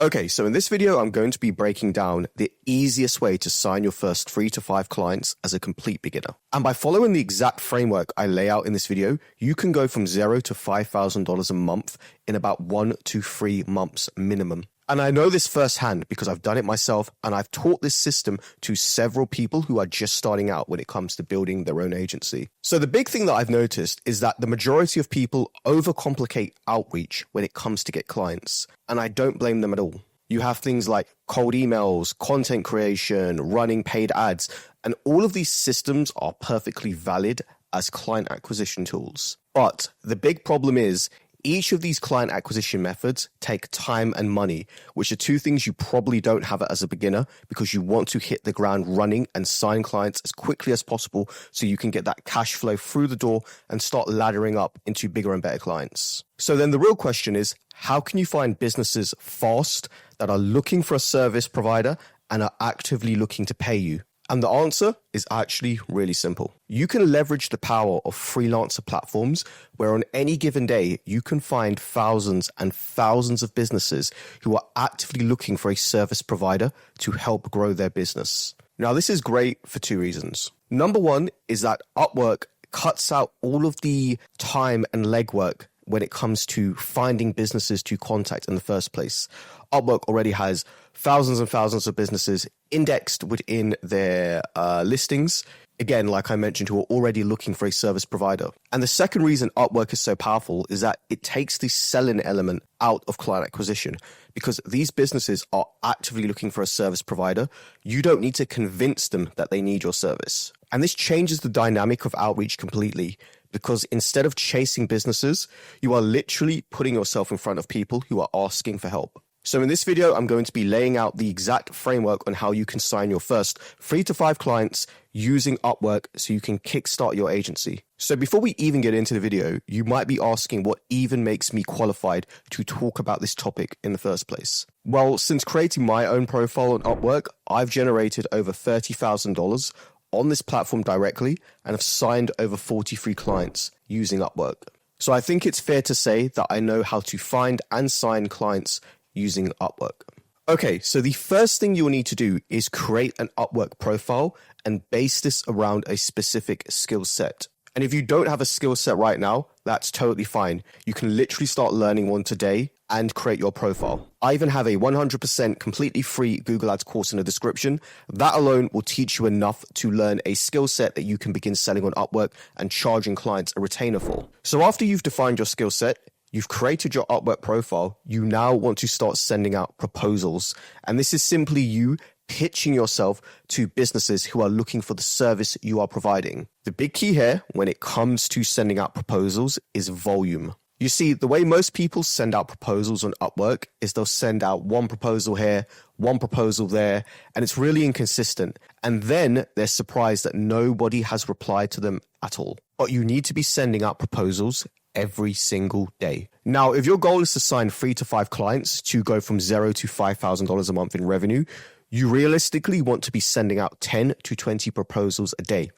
Okay, so in this video, I'm going to be breaking down the easiest way to sign your first 3 to 5 clients as a complete beginner. And by following the exact framework I lay out in this video, you can go from $0 to $5,000 a month in about 1 to 3 months minimum. And I know this firsthand because I've done it myself and I've taught this system to several people who are just starting out when it comes to building their own agency. So the big thing that I've noticed is that the majority of people overcomplicate outreach when it comes to get clients. And I don't blame them at all. You have things like cold emails, content creation, running paid ads, and all of these systems are perfectly valid as client acquisition tools. But the big problem is each of these client acquisition methods take time and money, which are two things you probably don't have as a beginner because you want to hit the ground running and sign clients as quickly as possible so you can get that cash flow through the door and start laddering up into bigger and better clients. So then the real question is, how can you find businesses fast that are looking for a service provider and are actively looking to pay you? And the answer is actually really simple. You can leverage the power of freelancer platforms where on any given day, you can find thousands and thousands of businesses who are actively looking for a service provider to help grow their business. Now, this is great for two reasons. Number one is that Upwork cuts out all of the time and legwork when it comes to finding businesses to contact in the first place. Upwork already has thousands and thousands of businesses indexed within their listings. Again, like I mentioned, who are already looking for a service provider. And the second reason Upwork is so powerful is that it takes the selling element out of client acquisition because these businesses are actively looking for a service provider. You don't need to convince them that they need your service. And this changes the dynamic of outreach completely because instead of chasing businesses, you are literally putting yourself in front of people who are asking for help. So in this video, I'm going to be laying out the exact framework on how you can sign your first 3 to 5 clients using Upwork so you can kickstart your agency. So before we even get into the video, you might be asking what even makes me qualified to talk about this topic in the first place. Well, since creating my own profile on Upwork, I've generated over $30,000 on this platform directly and have signed over 43 clients using Upwork. So I think it's fair to say that I know how to find and sign clients using Upwork. Okay, so the first thing you'll need to do is create an Upwork profile and base this around a specific skill set. And if you don't have a skill set right now, that's totally fine. You can literally start learning one today and create your profile. I even have a 100% completely free Google Ads course in the description. That alone will teach you enough to learn a skill set that you can begin selling on Upwork and charging clients a retainer for. So after you've defined your skill set, you've created your Upwork profile, you now want to start sending out proposals. And this is simply you pitching yourself to businesses who are looking for the service you are providing. The big key here when it comes to sending out proposals is volume. You see, the way most people send out proposals on Upwork is they'll send out one proposal here, one proposal there, and it's really inconsistent. And then they're surprised that nobody has replied to them at all. But you need to be sending out proposals every single day. Now, if your goal is to sign 3 to 5 clients to go from $0 to $5,000 a month in revenue, you realistically want to be sending out 10 to 20 proposals a day.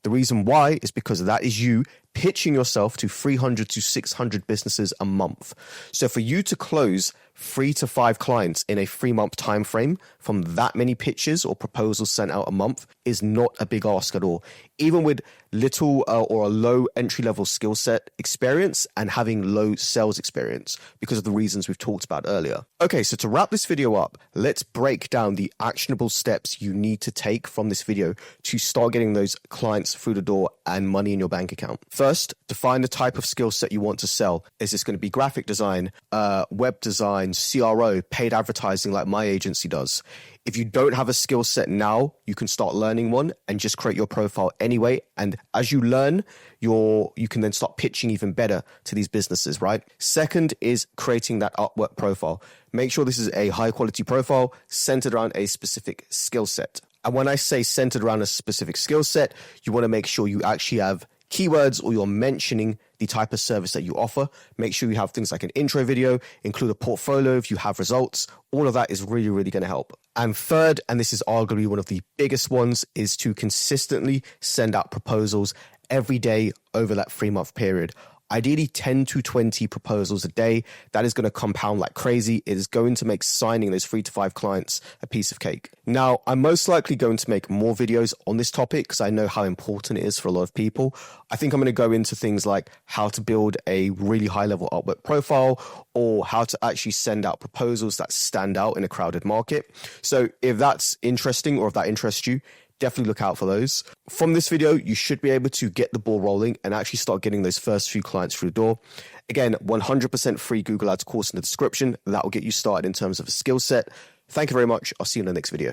The reason why is because that is you pitching yourself to 300 to 600 businesses a month. So for you to close 3 to 5 clients in a 3-month time frame from that many pitches or proposals sent out a month is not a big ask at all. Even with little or a low entry-level skill set experience and having low sales experience because of the reasons we've talked about earlier. Okay, so to wrap this video up, let's break down the actionable steps you need to take from this video to start getting those clients through the door and money in your bank account. First, define the type of skill set you want to sell. Is this going to be graphic design, web design, CRO, paid advertising like my agency does? If you don't have a skill set now, you can start learning one and just create your profile anyway. And as you learn, you can then start pitching even better to these businesses, right? Second is creating that Upwork profile. Make sure this is a high quality profile centered around a specific skill set. And when I say centered around a specific skill set, you want to make sure you actually have keywords or you're mentioning the type of service that you offer. Make sure you have things like an intro video, include a portfolio if you have results. All of that is really, really going to help. And third, and this is arguably one of the biggest ones, is to consistently send out proposals every day over that 3-month period. Ideally 10 to 20 proposals a day. That is going to compound like crazy. It is going to make signing those 3 to 5 clients a piece of cake. Now, I'm most likely going to make more videos on this topic because I know how important it is for a lot of people. I think I'm going to go into things like how to build a really high level Upwork profile or how to actually send out proposals that stand out in a crowded market. So if that's interesting or if that interests you, definitely look out for those. From this video, you should be able to get the ball rolling and actually start getting those first few clients through the door. Again, 100% free Google Ads course in the description. That will get you started in terms of a skill set. Thank you very much. I'll see you in the next video.